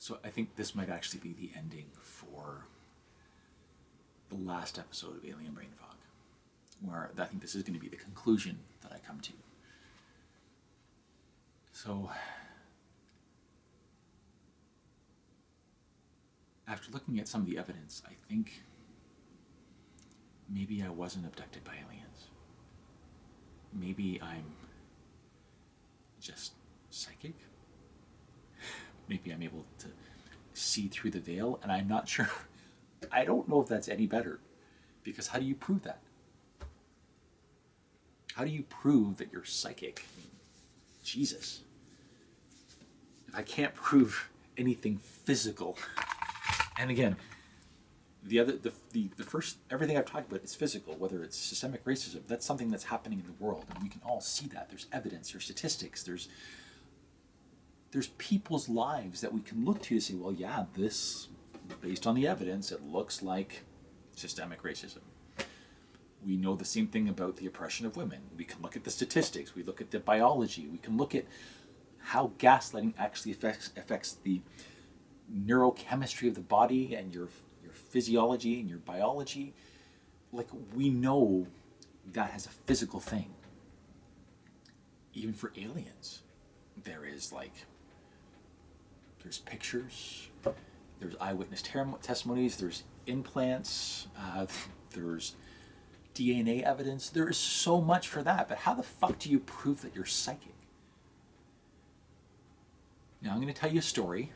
So I think this might actually be the ending for the last episode of Alien Brain Fog, where I think this is going to be the conclusion that I come to. So, after looking at some of the evidence, I think maybe I wasn't abducted by aliens. Maybe I'm just psychic. Maybe I'm able to see through the veil, and I'm not sure. I don't know if that's any better, because how do you prove that? How do you prove that you're psychic? I mean, Jesus. If I can't prove anything physical, and again, the first, everything I've talked about is physical, whether it's systemic racism, that's something that's happening in the world, and we can all see that. There's evidence, there's statistics, there's people's lives that we can look to say, well, yeah, this, based on the evidence, it looks like systemic racism. We know the same thing about the oppression of women. We can look at the statistics, we look at the biology, we can look at how gaslighting actually affects the neurochemistry of the body and your physiology and your biology. Like, we know that has a physical thing. Even for aliens, there's pictures, there's eyewitness testimonies, there's implants, there's DNA evidence. There is so much for that, but how the fuck do you prove that you're psychic? Now, I'm going to tell you a story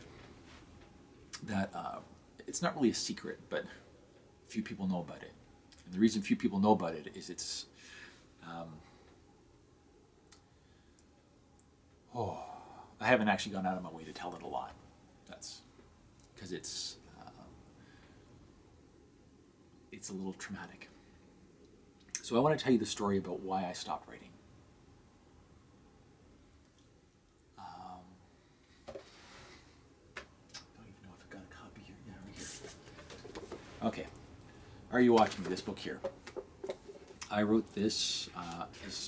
that it's not really a secret, but few people know about it. And the reason few people know about it is it's I haven't actually gone out of my way to tell it a lot. That's because it's a little traumatic. So I want to tell you the story about why I stopped writing. Don't even know if I got a copy here. Yeah, right here. Okay. Are you watching me? This book here. I wrote this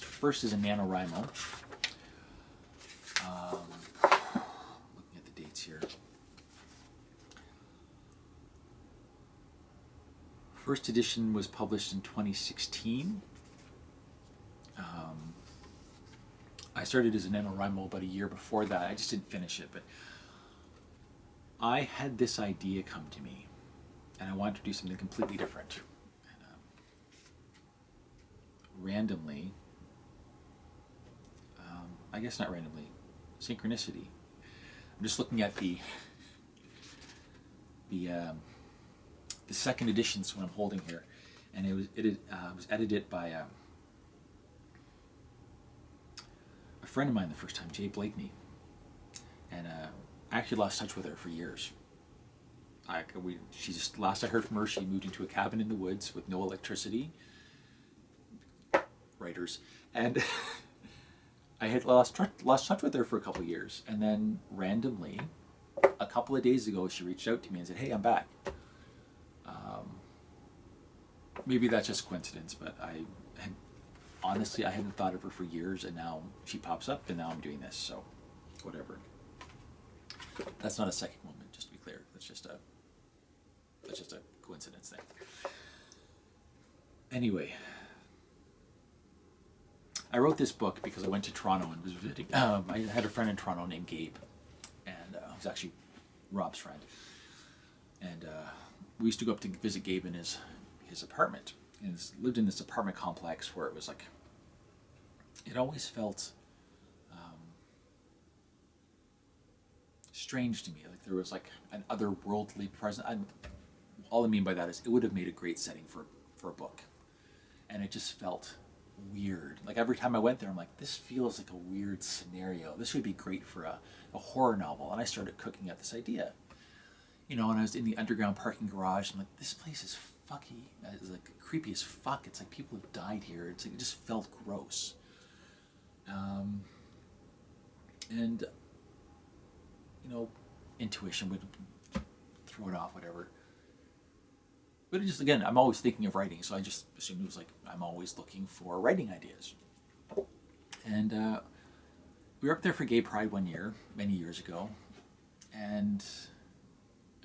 first as a NaNoWriMo. Looking at the dates here. First edition was published in 2016. I started as a NaNoWriMo about a year before that. I just didn't finish it, but I had this idea come to me, and I wanted to do something completely different. And, randomly, I guess not randomly, synchronicity. I'm just looking at the second edition's what I'm holding here, and it was edited by a friend of mine the first time, Jay Blakeney, and I actually lost touch with her for years. Last I heard from her, she moved into a cabin in the woods with no electricity. Writers, and I had lost touch with her for a couple of years, and then randomly, a couple of days ago, she reached out to me and said, "Hey, I'm back." Maybe that's just coincidence, but honestly, I hadn't thought of her for years, and now she pops up, and now I'm doing this, so whatever. That's not a psychic moment, just to be clear. That's just a coincidence thing. Anyway, I wrote this book because I went to Toronto and was visiting. I had a friend in Toronto named Gabe, and it was actually Rob's friend. And we used to go up to visit Gabe in his apartment. And lived in this apartment complex where it was like, it always felt strange to me. Like there was like an otherworldly presence. All I mean by that is it would have made a great setting for a book. And it just felt weird. Like every time I went there, I'm like, this feels like a weird scenario. This would be great for a horror novel. And I started cooking up this idea. And I was in the underground parking garage. I'm like, this place is fucky. It's like creepy as fuck. It's like people have died here. It's like it just felt gross. And intuition would throw it off, whatever. But it just, again, I'm always thinking of writing, so I just assumed it was like I'm always looking for writing ideas. And we were up there for Gay Pride one year, many years ago, and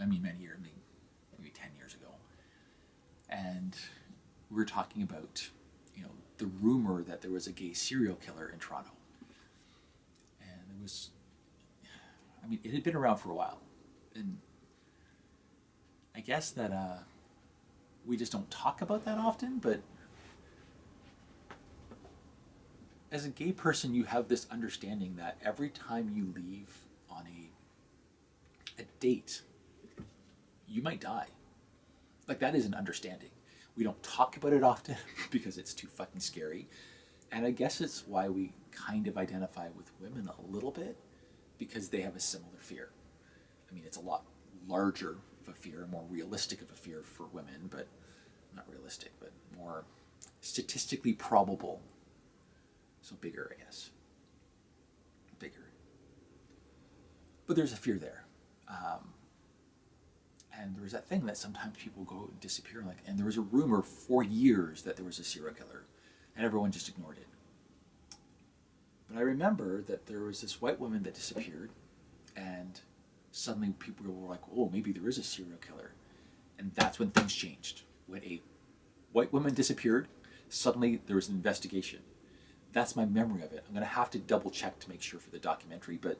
I mean, many years, maybe 10 years ago. And we were talking about, the rumor that there was a gay serial killer in Toronto. And it was, it had been around for a while. And I guess that we just don't talk about that often, but as a gay person, you have this understanding that every time you leave on a date, you might die. Like, that is an understanding. We don't talk about it often because it's too fucking scary. And I guess it's why we kind of identify with women a little bit, because they have a similar fear. It's a lot larger of a fear, more realistic of a fear for women, but not realistic, but more statistically probable. So bigger, I guess. Bigger. But there's a fear there. And there was that thing that sometimes people go and disappear, and there was a rumor for years that there was a serial killer, and everyone just ignored it. But I remember that there was this white woman that disappeared, and suddenly people were like, oh, maybe there is a serial killer. And that's when things changed. When a white woman disappeared, suddenly there was an investigation. That's my memory of it. I'm going to have to double check to make sure for the documentary, but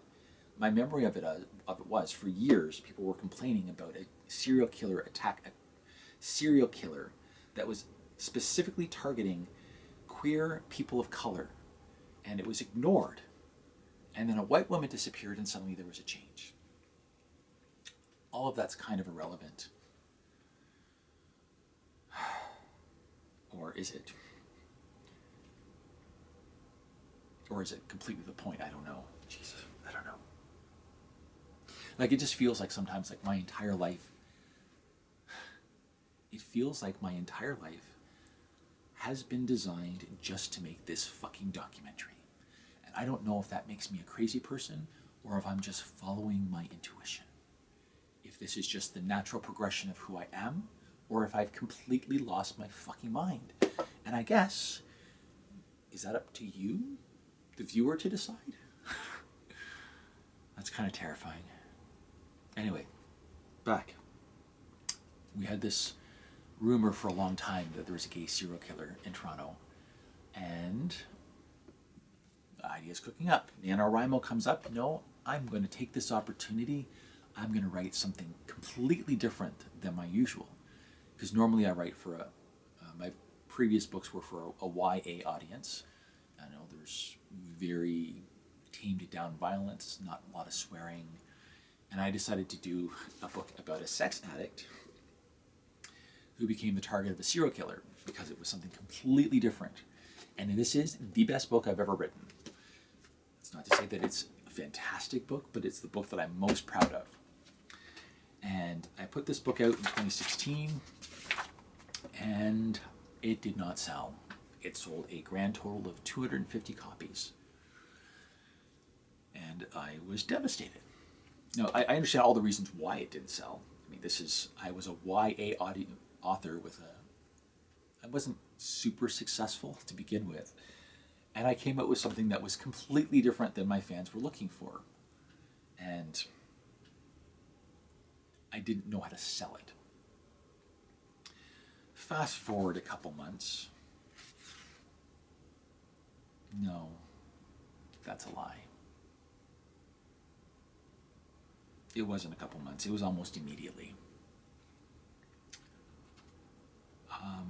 my memory of it was, for years, people were complaining about a serial killer attack, a serial killer that was specifically targeting queer people of color, and it was ignored. And then a white woman disappeared, and suddenly there was a change. All of that's kind of irrelevant. Or is it? Or is it completely the point? I don't know. Jesus, I don't know. It just feels like sometimes, my entire life, it feels like my entire life has been designed just to make this fucking documentary. And I don't know if that makes me a crazy person or if I'm just following my intuition. If this is just the natural progression of who I am, or if I've completely lost my fucking mind. And I guess, is that up to you, the viewer, to decide? That's kind of terrifying. Anyway, back. We had this rumor for a long time that there was a gay serial killer in Toronto. And the idea is cooking up. NaNoWriMo comes up, I'm going to take this opportunity. I'm going to write something completely different than my usual. Because normally I write for my previous books were for a YA audience. I know there's very tamed down violence, not a lot of swearing. And I decided to do a book about a sex addict who became the target of a serial killer because it was something completely different. And this is the best book I've ever written. It's not to say that it's a fantastic book, but it's the book that I'm most proud of. And I put this book out in 2016, and it did not sell. It sold a grand total of 250 copies. And I was devastated. Now, I understand all the reasons why it didn't sell. I was a YA author I wasn't super successful to begin with. And I came out with something that was completely different than my fans were looking for. And I didn't know how to sell it. Fast forward a couple months. No, that's a lie. It wasn't a couple months. It was almost immediately.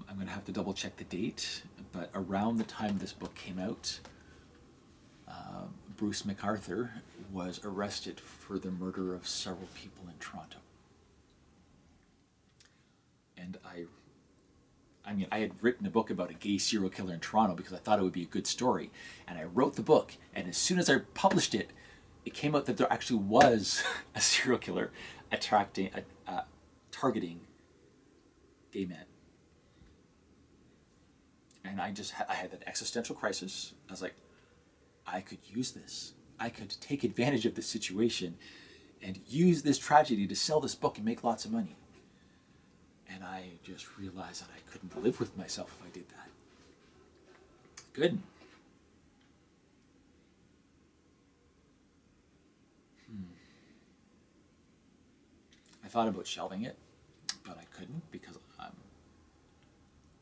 I'm going to have to double check the date, but around the time this book came out, Bruce MacArthur was arrested for the murder of several people in Toronto. And I had written a book about a gay serial killer in Toronto because I thought it would be a good story. And I wrote the book, and as soon as I published it, it came out that there actually was a serial killer targeting gay men. And I had that existential crisis. I was like, I could use this. I could take advantage of this situation and use this tragedy to sell this book and make lots of money. And I just realized that I couldn't live with myself if I did that. Good. I thought about shelving it, but I couldn't because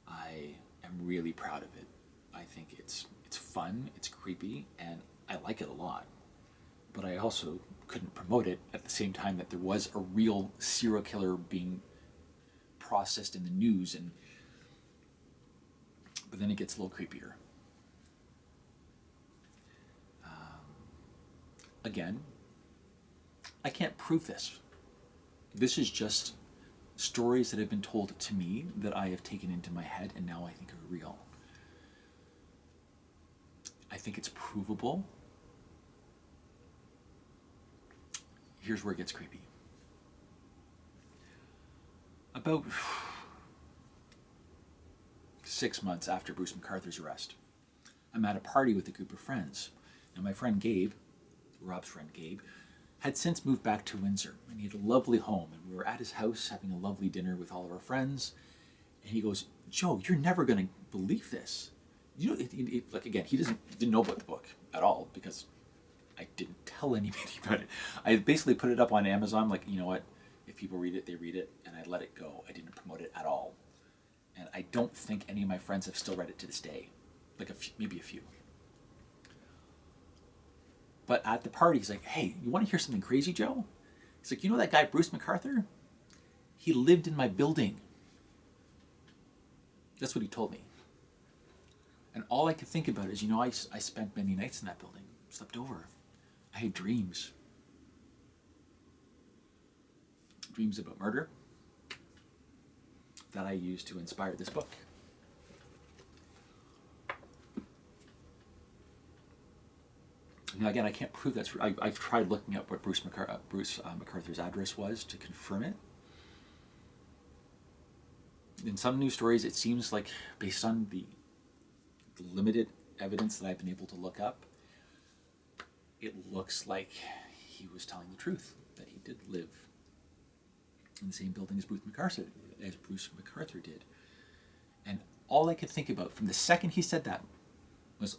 I am really proud of it. I think it's fun, it's creepy, and I like it a lot. But I also couldn't promote it at the same time that there was a real serial killer being processed in the news, and but then it gets a little creepier. Again, I can't prove this. This is just stories that have been told to me that I have taken into my head and now I think are real. I think it's provable. Here's where it gets creepy. About 6 months after Bruce McArthur's arrest, I'm at a party with a group of friends. Now my friend Gabe, Rob's friend Gabe, had since moved back to Windsor, and he had a lovely home, and we were at his house having a lovely dinner with all of our friends, and he goes, "Joe, you're never going to believe this." You know, like again, he didn't know about the book at all because I didn't tell anybody about it. I basically put it up on Amazon, like, you know what, if people read it, they read it, and I let it go. I didn't promote it at all. And I don't think any of my friends have still read it to this day, like maybe a few. But at the party, he's like, "Hey, you want to hear something crazy, Joe?" He's like, "You know that guy, Bruce McArthur? He lived in my building." That's what he told me. And all I could think about is, I spent many nights in that building, slept over. I had dreams. Dreams about murder that I used to inspire this book. Now again, I can't prove that's true. I've tried looking up what Bruce McArthur's address was to confirm it. In some news stories, it seems like, based on the limited evidence that I've been able to look up, it looks like he was telling the truth, that he did live in the same building as Bruce McArthur did. And all I could think about from the second he said that was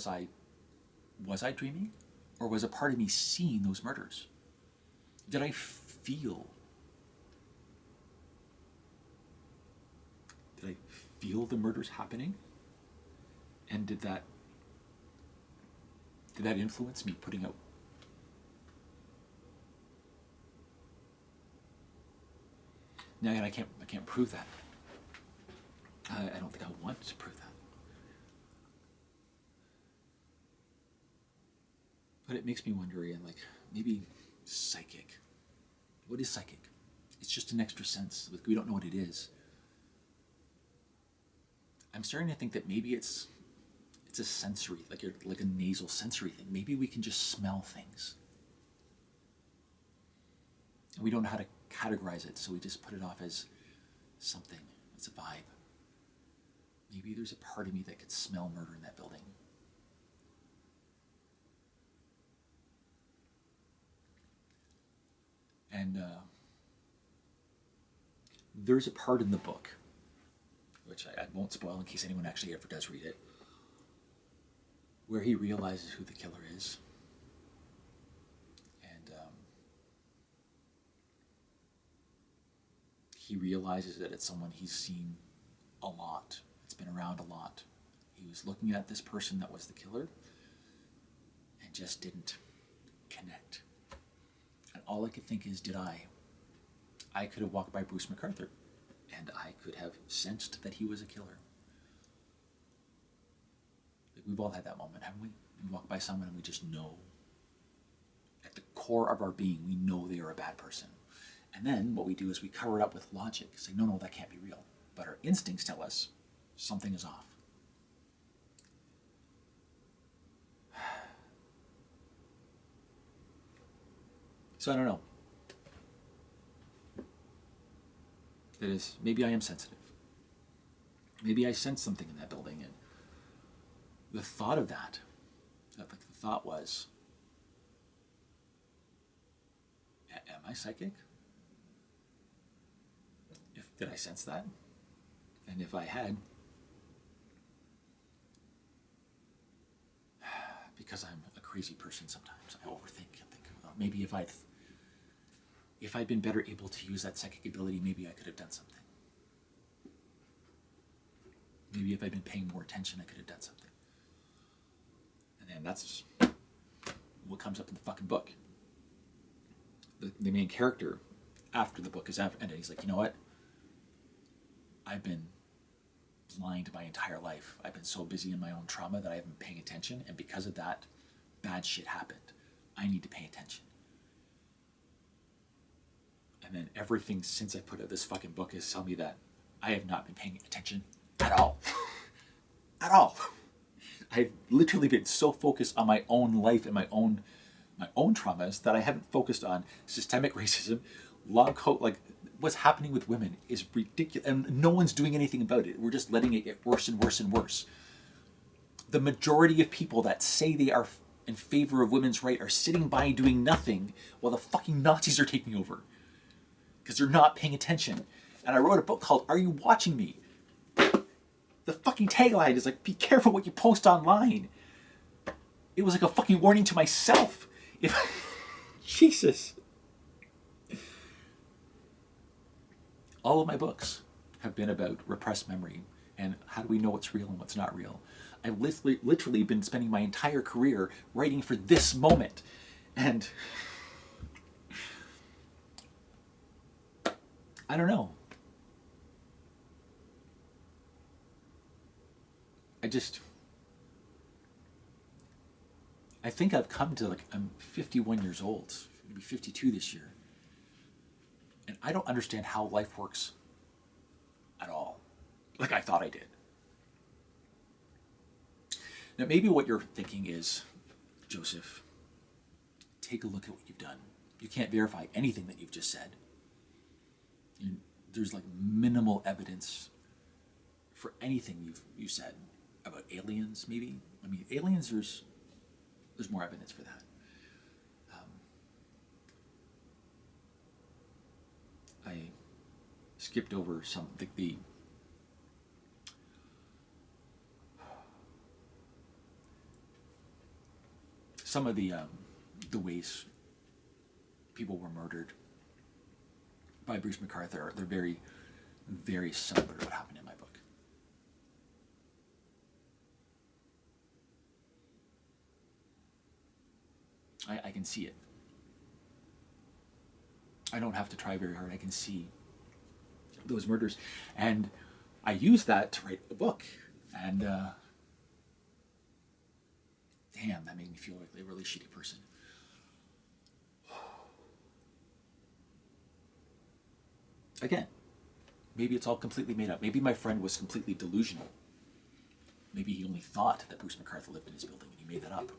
I dreaming, or was a part of me seeing those murders? Did I feel the murders happening? And did that influence me putting out? Now again, I can't prove that. I don't think I want to prove that. But it makes me wonder, Ian, like, maybe psychic. What is psychic? It's just an extra sense. We don't know what it is. I'm starting to think that maybe it's a sensory, like a nasal sensory thing. Maybe we can just smell things. And we don't know how to categorize it, so we just put it off as something. It's a vibe. Maybe there's a part of me that could smell murder in that building. And there's a part in the book, which I won't spoil in case anyone actually ever does read it, where he realizes who the killer is. And he realizes that it's someone he's seen a lot. It's been around a lot. He was looking at this person that was the killer and just didn't connect. And all I could think is, I could have walked by Bruce McArthur and I could have sensed that he was a killer. Like, we've all had that moment, haven't we? We walk by someone and we just know, at the core of our being, we know they are a bad person. And then what we do is we cover it up with logic, say, no, that can't be real. But our instincts tell us something is off. So I don't know. That is, maybe I am sensitive. Maybe I sense something in that building, and the thought of that the thought was, am I psychic? Did I sense that? And if I had, because I'm a crazy person sometimes, I overthink and think, well, maybe if I'd if I'd been better able to use that psychic ability, maybe I could have done something. Maybe if I'd been paying more attention, I could have done something. And then that's what comes up in the fucking book. The main character, after the book is ended, he's like, you know what? I've been blind my entire life. I've been so busy in my own trauma that I haven't been paying attention, and because of that, bad shit happened. I need to pay attention. And then everything since I put out this fucking book is telling me that I have not been paying attention at all. At all. I've literally been so focused on my own life and my own traumas that I haven't focused on systemic racism, long coat, like what's happening with women is ridiculous, and no one's doing anything about it. We're just letting it get worse and worse and worse. The majority of people that say they are in favor of women's rights are sitting by doing nothing while the fucking Nazis are taking over. Because they're not paying attention. And I wrote a book called Are You Watching Me? The fucking tagline is like, be careful what you post online. It was like a fucking warning to myself. Jesus. All of my books have been about repressed memory and how do we know what's real and what's not real. I've literally been spending my entire career writing for this moment. And I don't know. I think I've come to, like, I'm 51 years old. I'm going to be 52 this year. And I don't understand how life works at all. Like I thought I did. Now, maybe what you're thinking is, Joseph, take a look at what you've done. You can't verify anything that you've just said. There's like minimal evidence for anything you said about aliens, maybe. I mean, aliens, there's more evidence for that. I skipped over some some of the ways people were murdered by Bruce McArthur. They're very, very similar to what happened in my book. I can see it. I don't have to try very hard. I can see those murders. And I used that to write the book. And damn, that made me feel like a really shitty person. Again, maybe it's all completely made up. Maybe my friend was completely delusional. Maybe he only thought that Bruce McArthur lived in his building and he made that up.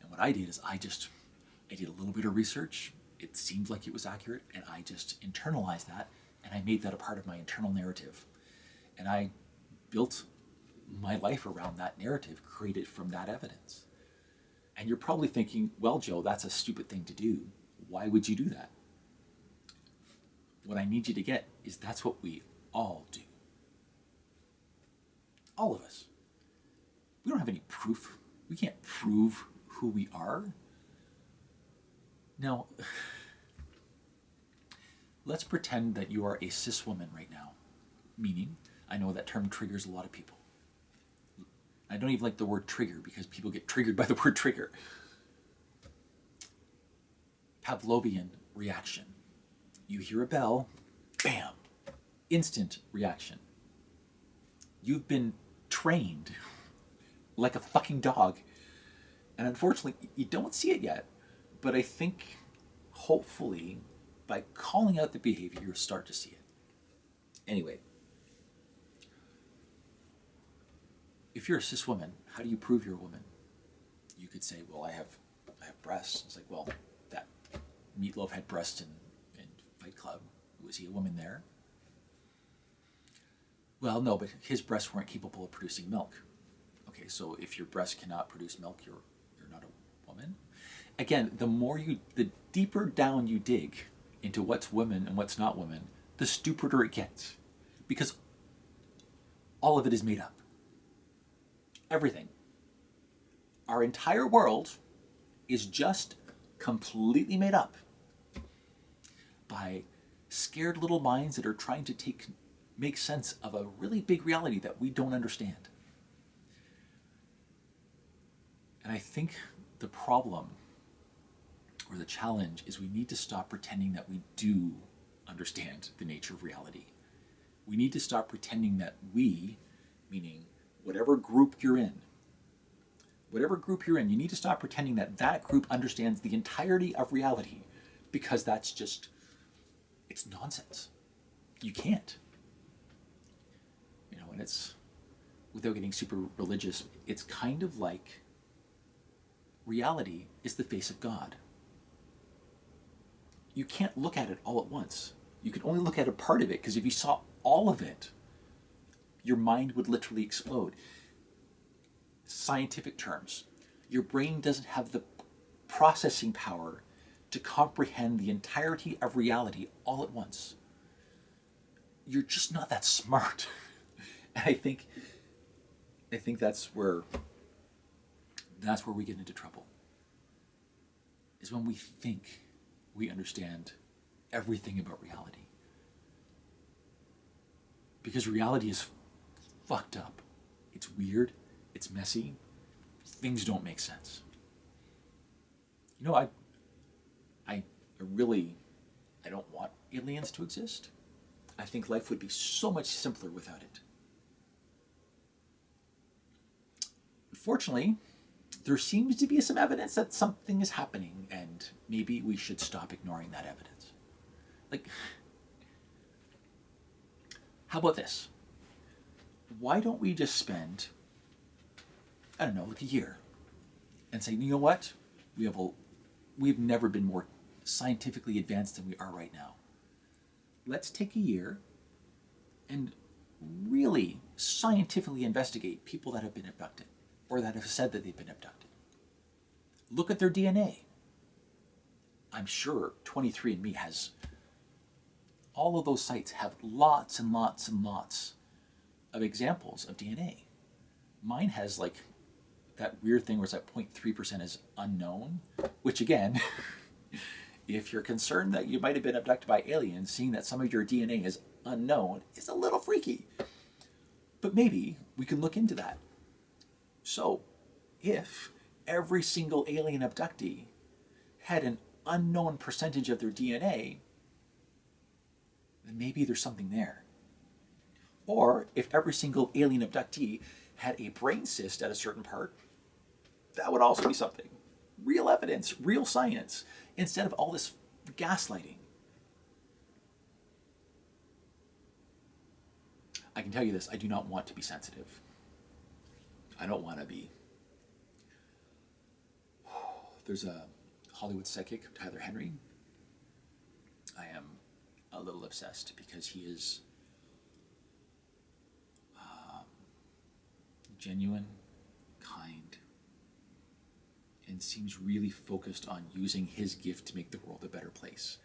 And what I did is I did a little bit of research. It seemed like it was accurate, and I just internalized that, and I made that a part of my internal narrative. And I built my life around that narrative, created from that evidence. And you're probably thinking, well, Joe, that's a stupid thing to do. Why would you do that? What I need you to get is that's what we all do. All of us. We don't have any proof. We can't prove who we are. Now, let's pretend that you are a cis woman right now. Meaning, I know that term triggers a lot of people. I don't even like the word trigger because people get triggered by the word trigger. Pavlovian reaction. You hear a bell, bam, instant reaction. You've been trained like a fucking dog. And unfortunately, you don't see it yet. But I think, hopefully, by calling out the behavior, you'll start to see it. Anyway, if you're a cis woman, how do you prove you're a woman? You could say, well, I have breasts. It's like, well, that Meatloaf had breasts in Fight Club. Was he a woman there? Well, no, but his breasts weren't capable of producing milk. Okay, so if your breasts cannot produce milk, you're not a woman? Again, the deeper down you dig into what's women and what's not women, the stupider it gets. Because all of it is made up. Everything. Our entire world is just completely made up by by scared little minds that are trying to make sense of a really big reality that we don't understand. And I think the problem or the challenge is we need to stop pretending that we do understand the nature of reality. We need to stop pretending that we, meaning whatever group you're in, you need to stop pretending that that group understands the entirety of reality, because that's just, it's nonsense. You can't. And it's, without getting super religious, it's kind of like reality is the face of God. You can't look at it all at once. You can only look at a part of it, because if you saw all of it, your mind would literally explode. Scientific terms, your brain doesn't have the processing power to comprehend the entirety of reality all at once. You're just not that smart. And I think that's where we get into trouble. Is when we think we understand everything about reality. Because reality is fucked up. It's weird. It's messy. Things don't make sense. I don't want aliens to exist. I think life would be so much simpler without it. Unfortunately, there seems to be some evidence that something is happening, and maybe we should stop ignoring that evidence. How about this? Why don't we just spend, I don't know, a year and say, you know what? We've never been more scientifically advanced than we are right now. Let's take a year and really scientifically investigate people that have been abducted or that have said that they've been abducted. Look at their DNA. I'm sure 23andMe has, all of those sites have lots and lots and lots of examples of DNA. Mine has that weird thing where it's 0.3% is unknown, which again, if you're concerned that you might have been abducted by aliens, seeing that some of your DNA is unknown is a little freaky. But maybe we can look into that. So, if every single alien abductee had an unknown percentage of their DNA, then maybe there's something there. Or if every single alien abductee had a brain cyst at a certain part, that would also be something. Real evidence, real science, instead of all this gaslighting. I can tell you this, I do not want to be sensitive. I don't want to be. There's a Hollywood psychic, Tyler Henry. I am a little obsessed because he is genuine, kind, and seems really focused on using his gift to make the world a better place.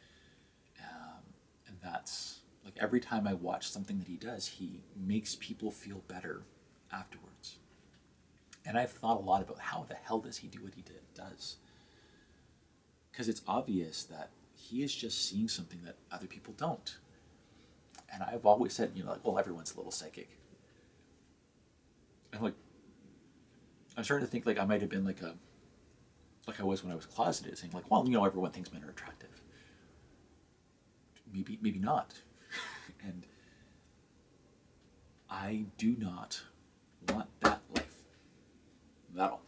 And that's, every time I watch something that he does, he makes people feel better afterwards. And I've thought a lot about how the hell does he do what he does? Because it's obvious that he is just seeing something that other people don't. And I've always said, well, everyone's a little psychic. And I'm starting to think I might have been like I was when I was closeted, saying well, everyone thinks men are attractive. Maybe not. And I do not want that life. Not at all.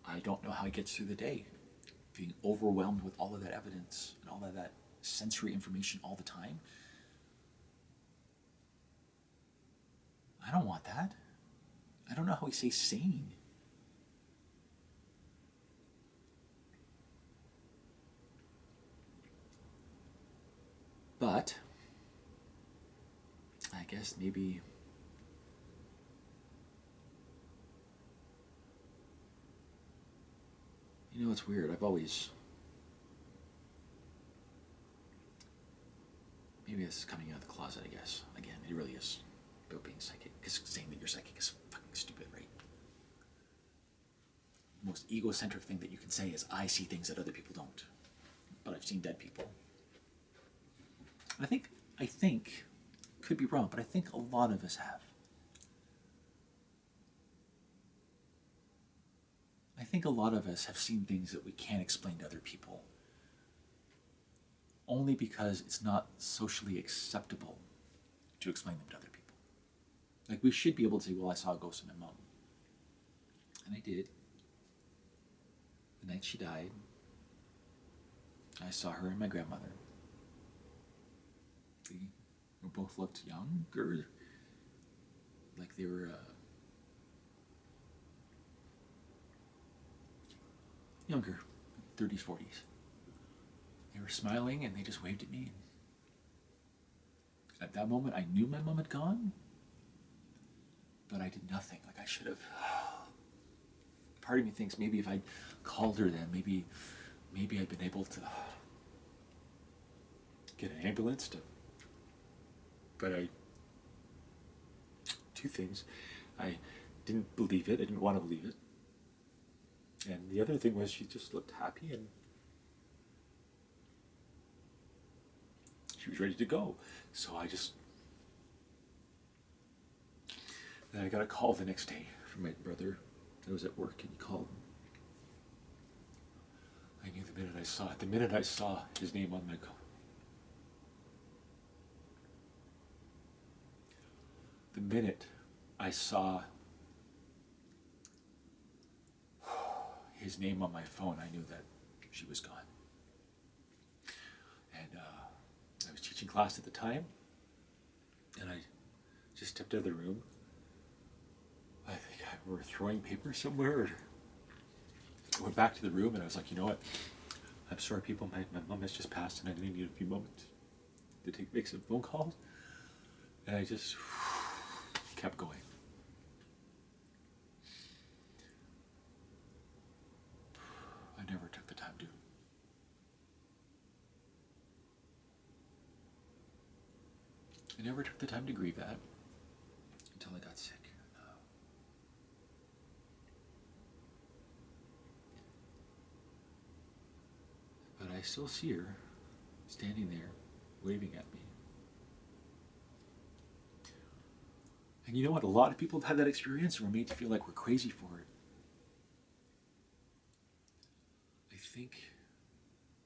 I don't know how he gets through the day, being overwhelmed with all of that evidence and all of that sensory information all the time. I don't want that. I don't know how he stays sane. But I guess maybe it's weird. Maybe this is coming out of the closet, I guess. Again, it really is about being psychic. Because saying that you're psychic is fucking stupid, right? The most egocentric thing that you can say is, I see things that other people don't. but I've seen dead people. I think, could be wrong, but I think a lot of us have. I think a lot of us have seen things that we can't explain to other people, only because it's not socially acceptable to explain them to other people. Like, we should be able to say, well, I saw a ghost of my mom. And I did. The night she died, I saw her and my grandmother. They both looked younger, like they were younger, 30s, 40s. They were smiling and they just waved at me. At that moment, I knew my mom had gone, but I did nothing. Like, I should have. Part of me thinks maybe if I'd called her then, maybe I'd been able to get an ambulance to. But two things. I didn't believe it. I didn't want to believe it. And the other thing was she just looked happy and she was ready to go. So then I got a call the next day from my brother. I was at work and he called. I knew the minute I saw his name on my call. The minute I saw his name on my phone, I knew that she was gone. And I was teaching class at the time, and I just stepped out of the room. I think we were throwing paper somewhere. I went back to the room, and I was like, you know what? I'm sorry, people. My mom has just passed, and I need a few moments to make some phone calls. And I just kept going. I never took the time to. I never took the time to grieve that until I got sick. But I still see her standing there, waving at me. And you know what? A lot of people have had that experience and were made to feel like we're crazy for it. I think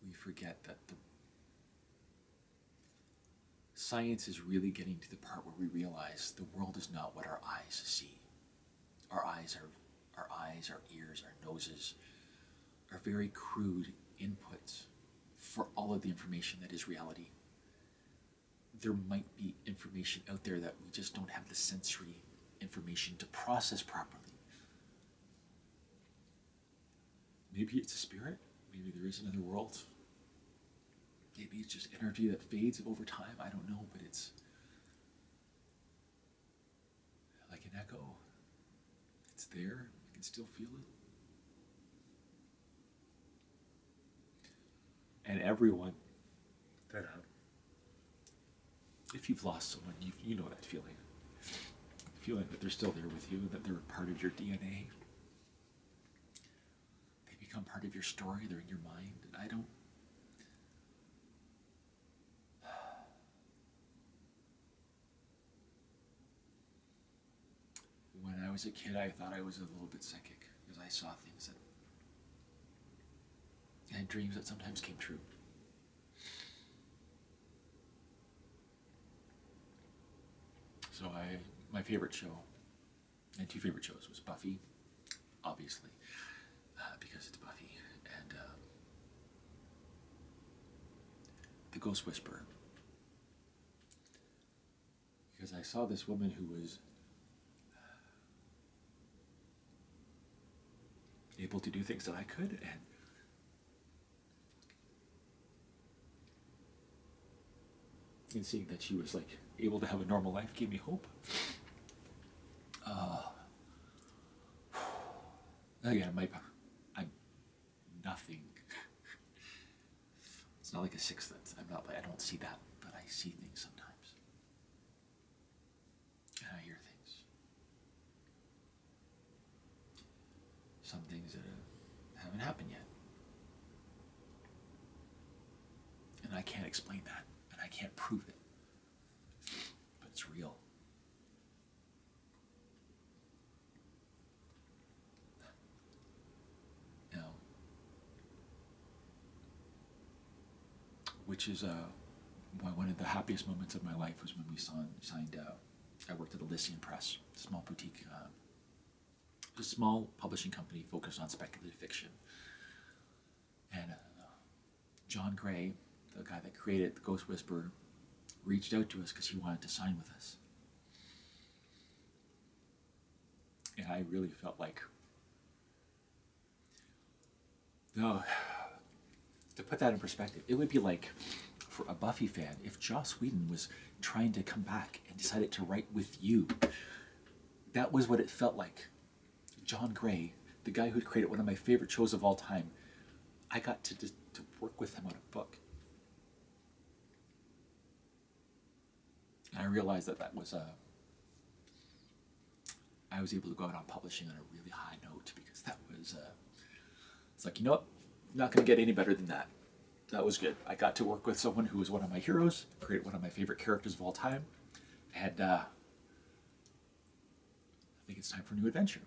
we forget that the science is really getting to the part where we realize the world is not what our eyes see. Our eyes, our ears, our noses are very crude inputs for all of the information that is reality. There might be information out there that we just don't have the sensory information to process properly. Maybe it's a spirit. Maybe there is another world. Maybe it's just energy that fades over time. I don't know, but it's like an echo. It's there. I can still feel it. And everyone that if you've lost someone, you know that feeling. Feeling that they're still there with you, that they're part of your DNA. They become part of your story, they're in your mind. And I don't. When I was a kid, I thought I was a little bit psychic because I saw things that. I had dreams that sometimes came true. So my favorite show, and two favorite shows, was Buffy, obviously, because it's Buffy, and The Ghost Whisperer. Because I saw this woman who was able to do things that I could, and seeing that she was like able to have a normal life gave me hope. Again, I'm nothing. It's not like a sixth sense. I don't see that, but I see things sometimes, and I hear things. Some things that haven't happened yet. can't explain that, and I can't prove it, but it's real. You know, which is one of the happiest moments of my life was when we signed. I worked at Elysian Press, small boutique, a small publishing company focused on speculative fiction. And John Gray, the guy that created The Ghost Whisperer, reached out to us because he wanted to sign with us. And I really felt like, no, to put that in perspective, it would be like for a Buffy fan if Joss Whedon was trying to come back and decided to write with you. That was what it felt like. John Gray, the guy who had created one of my favorite shows of all time, I got to work with him on a book. And I realized that was I was able to go out on publishing on a really high note because that was, it's like, you know what, not going to get any better than that. That was good. I got to work with someone who was one of my heroes, create one of my favorite characters of all time, and I think it's time for a new adventure.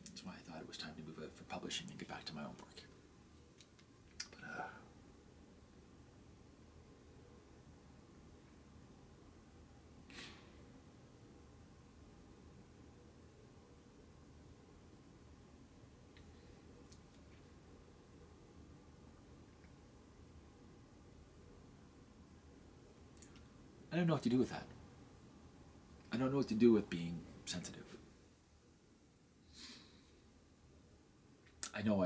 That's why I thought it was time to move out for publishing and get back to my own work. But I don't know what to do with that. I don't know what to do with being sensitive. I know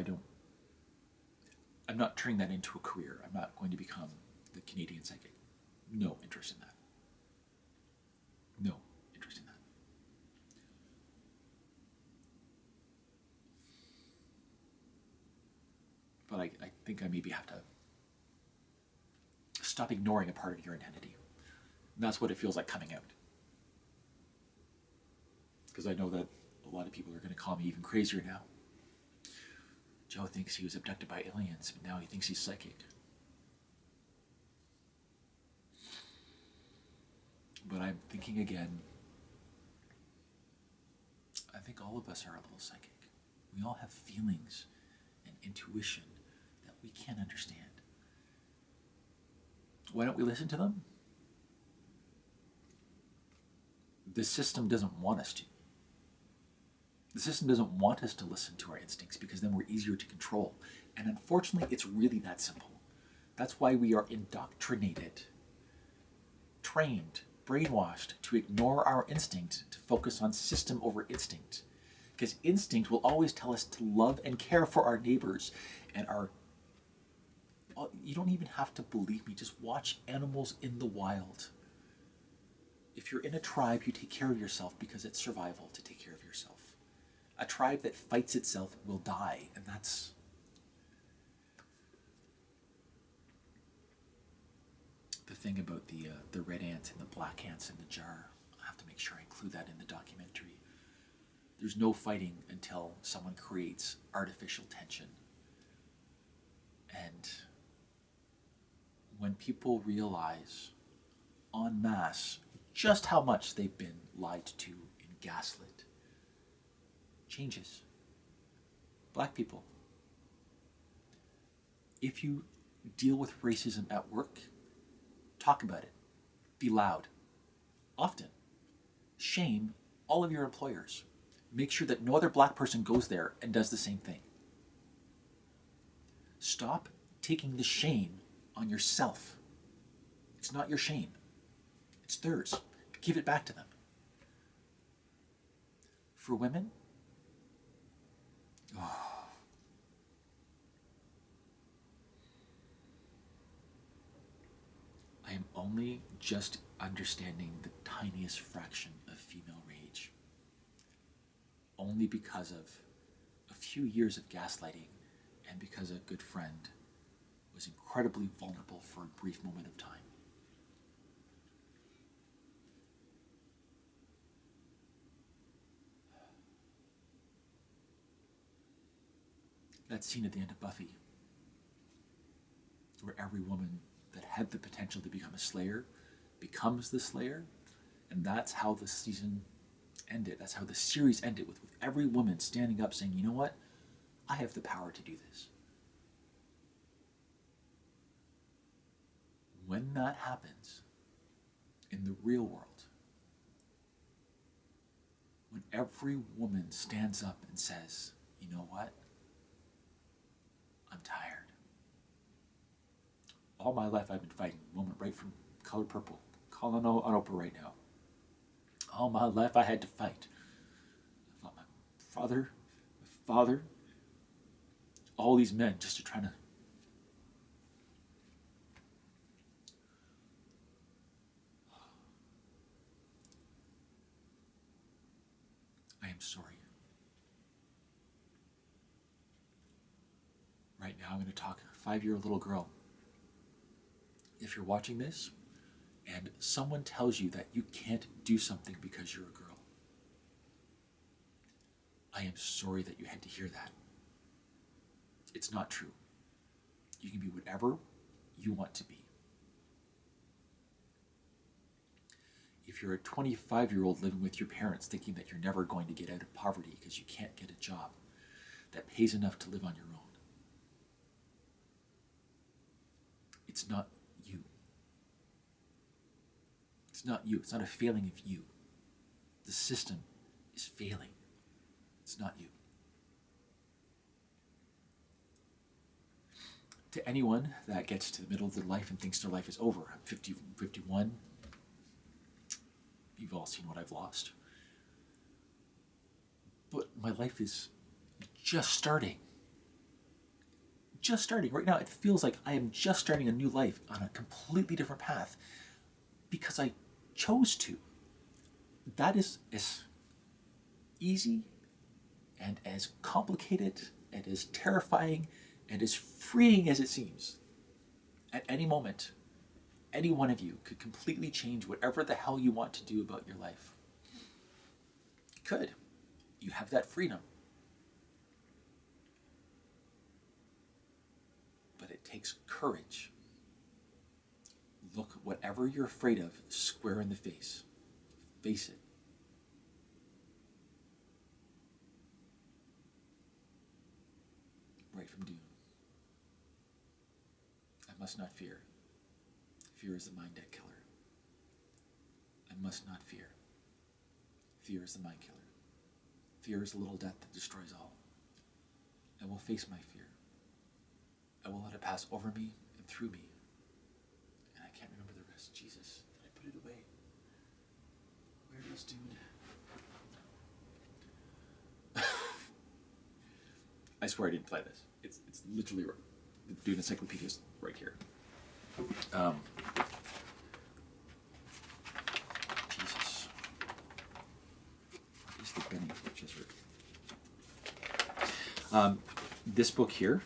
I'm not turning that into a career. I'm not going to become the Canadian psychic. No interest in that. No interest in that. But I think I maybe have to stop ignoring a part of your identity. And that's what it feels like coming out. Because I know that a lot of people are going to call me even crazier now. Joe thinks he was abducted by aliens, but now he thinks he's psychic. But I'm thinking again, I think all of us are a little psychic. We all have feelings and intuition that we can't understand. Why don't we listen to them? The system doesn't want us to. The system doesn't want us to listen to our instincts because then we're easier to control. And unfortunately, it's really that simple. That's why we are indoctrinated, trained, brainwashed to ignore our instinct, to focus on system over instinct. Because instinct will always tell us to love and care for our neighbors and you don't even have to believe me, just watch animals in the wild. If you're in a tribe, you take care of yourself because it's survival to take care of yourself. A tribe that fights itself will die, and that's... the thing about the red ant and the black ants in the jar. I have to make sure I include that in the documentary. There's no fighting until someone creates artificial tension. And when people realize en masse just how much they've been lied to and gaslit, changes. Black people. If you deal with racism at work, talk about it. Be loud. Often. Shame all of your employers. Make sure that no other black person goes there and does the same thing. Stop taking the shame on yourself. It's not your shame. It's theirs. Give it back to them. For women, I am only just understanding the tiniest fraction of female rage. Only because of a few years of gaslighting and because a good friend was incredibly vulnerable for a brief moment of time. That scene at the end of Buffy, where every woman that had the potential to become a slayer becomes the slayer. And that's how the season ended. That's how the series ended, with every woman standing up saying, you know what? I have the power to do this. When that happens in the real world, when every woman stands up and says, you know what? I'm tired. All my life I've been fighting. Woman right from Color Purple. Calling on Oprah right now. All my life I had to fight. I fought my father, all these men just to try to. I am sorry. Right now I'm going to talk 5-year-old little girl. If you're watching this and someone tells you that you can't do something because you're a girl, I am sorry that you had to hear that. It's not true. You can be whatever you want to be. If you're a 25-year-old living with your parents thinking that you're never going to get out of poverty because you can't get a job that pays enough to live on your own, it's not you. It's not you. It's not a failing of you. The system is failing. It's not you. To anyone that gets to the middle of their life and thinks their life is over, I'm 50, 51. You've all seen what I've lost. But my life is just starting. Just starting. Right now, it feels like I am just starting a new life on a completely different path because I chose to. That is as easy and as complicated and as terrifying and as freeing as it seems. At any moment, any one of you could completely change whatever the hell you want to do about your life. You could. You have that freedom. But it takes courage. Look whatever you're afraid of square in the face. Face it. Right from Dune. I must not fear. Fear is the mind dead killer. I must not fear. Fear is the mind killer. Fear is the little death that destroys all. I will face my fear. I will let it pass over me and through me. And I can't remember the rest. Jesus, did I put it away? Where is Dune? I swear I didn't play this. It's literally right. The Dune Encyclopedia is right here. Jesus. What is the Benny Gesserit? This book here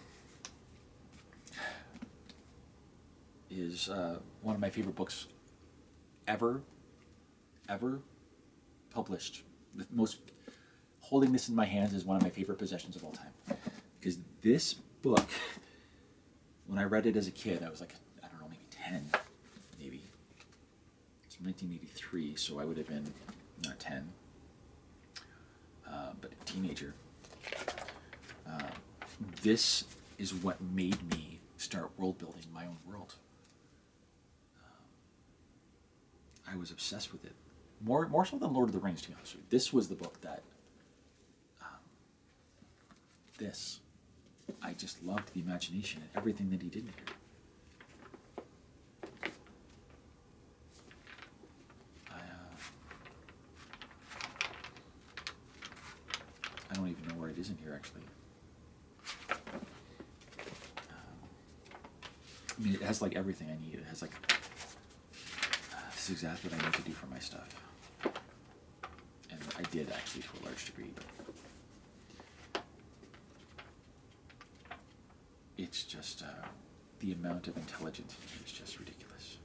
is one of my favorite books ever published. The most, holding this in my hands is one of my favorite possessions of all time. Because this book, when I read it as a kid, I was like, I don't know, maybe 10, maybe. It's 1983, so I would have been not 10, but a teenager. This is what made me start world building my own world. I was obsessed with it. More so than Lord of the Rings, to be honest with you. This was the book that, I just loved the imagination and everything that he did here. I don't even know where it is in here, actually. I mean, it has like everything I need. It has like, this is exactly what I need to do for my stuff. And I did actually to a large degree, but it's just, the amount of intelligence in here is just ridiculous.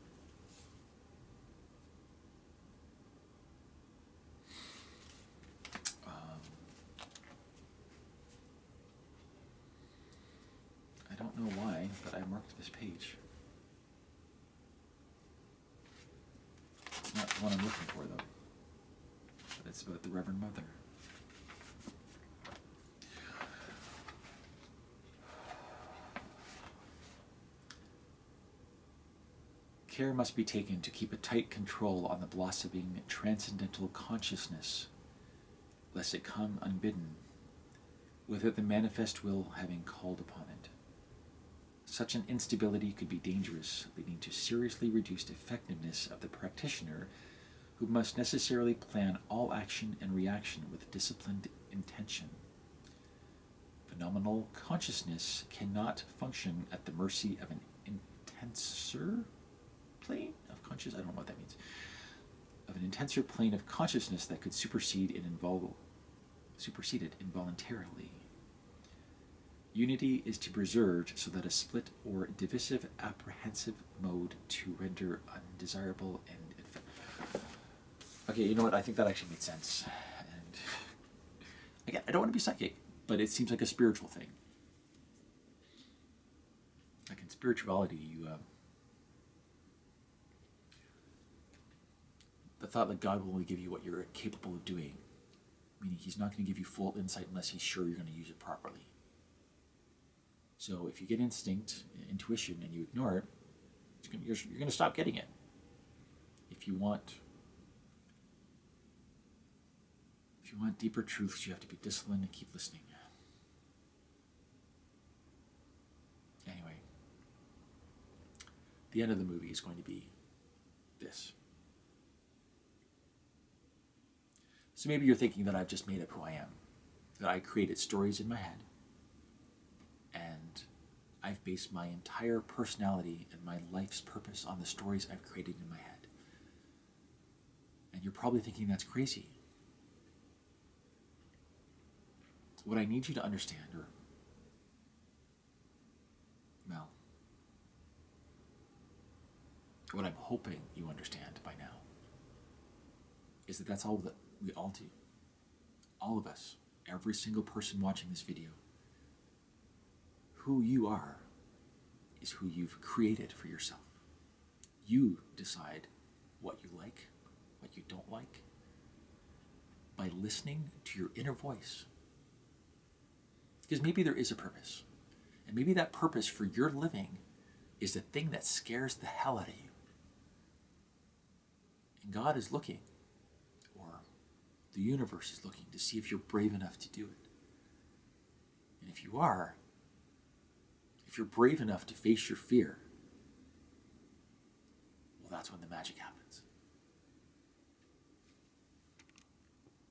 I don't know why, but I marked this page. one I'm looking for, though. But it's about the Reverend Mother. Care must be taken to keep a tight control on the blossoming transcendental consciousness, lest it come unbidden, without the manifest will having called upon it. Such an instability could be dangerous, leading to seriously reduced effectiveness of the practitioner, who must necessarily plan all action and reaction with disciplined intention. Phenomenal consciousness cannot function at the mercy of an intenser plane of consciousness. I don't know what that means. Of an intenser plane of consciousness that could supersede it involuntarily. Unity is to be preserved so that a split or divisive apprehensive mode to render undesirable and okay, you know what? I think that actually makes sense. And again, I don't want to be psychic, but it seems like a spiritual thing. Like in spirituality, the thought that God will only give you what you're capable of doing, meaning He's not going to give you full insight unless He's sure you're going to use it properly. So if you get instinct, intuition, and you ignore it, you're going to stop getting it. If you want deeper truths, you have to be disciplined and keep listening. Anyway, the end of the movie is going to be this. So maybe you're thinking that I've just made up who I am, that I created stories in my head, and I've based my entire personality and my life's purpose on the stories I've created in my head. And you're probably thinking that's crazy. What I need you to understand, what I'm hoping you understand by now, is that that's all that we all do. All of us, every single person watching this video. Who you are is who you've created for yourself. You decide what you like, what you don't like, by listening to your inner voice. Because maybe there is a purpose. And maybe that purpose for your living is the thing that scares the hell out of you. And God is looking, or the universe is looking, to see if you're brave enough to do it. And if you are, if you're brave enough to face your fear, well, that's when the magic happens.